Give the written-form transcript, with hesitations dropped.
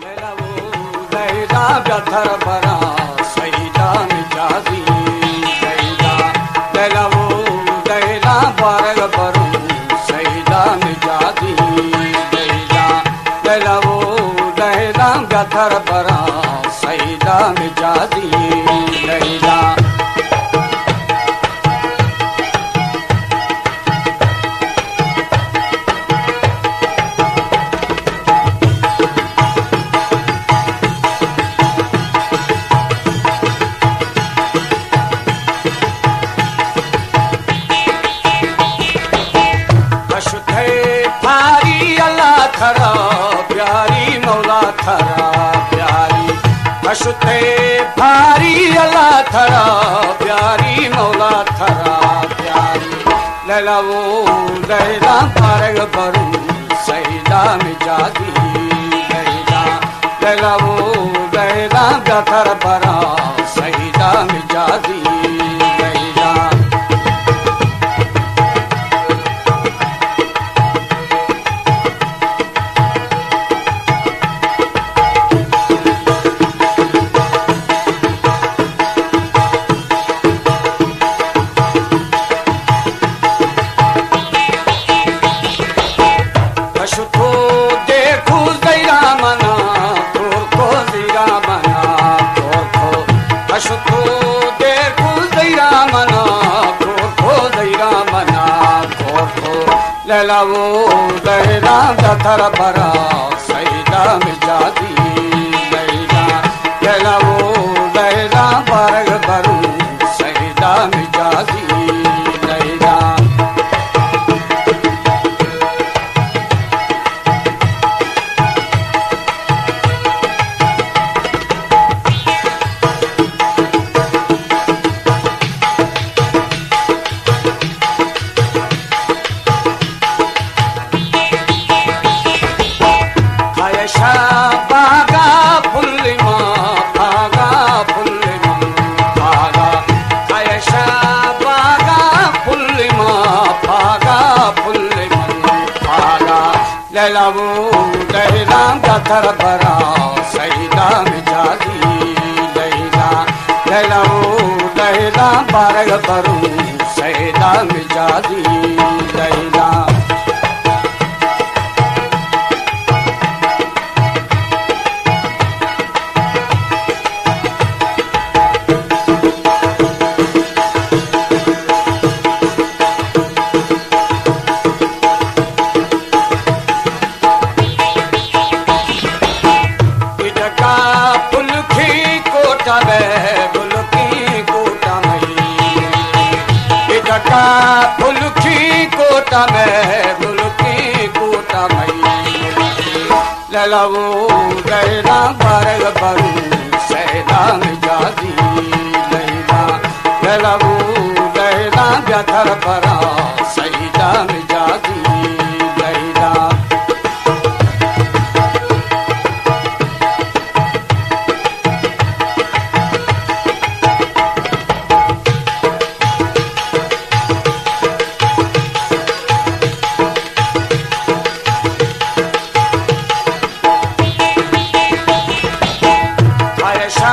लैला व्यथर बरा सैदा मिजाजी लैला वो लैला बारग बरू सैदा मिजाजी लैला वो लैला व्यथर बरा सैदा मिजाजी लैला थरा प्यारी मौला थरा प्यारी अशुते भारी अल्लाह थरा प्यारी मौला थरा प्यारी लैला वो लैला बारग बरू सैदा मिजाजी लैला लैला वो लैला व्यथर बरा सैदा मिजाजी लैला वो लैला व्यथर बरा सैदा मिजाजी लैला लैला वो लैला बारग बरू सैदा मिजाजी लैला बागा फुल्लिमा भागा फुल्लिमा भागा आयशा बागा फुल्लिमा भागा फुल्लिमा भागा लैला वो लैला व्यथर बरा सैदा मिजाजी लैला लैला वो लैला बारग बरू सैदा मिजाजी लैला फुलखी कोटा में फुलखी कोटा मई लैला वो लैला बारग बरू सैदा मिजाजी लैला लैला वो लैला व्यथर बरा सैदा मिजाजी लैला आयशा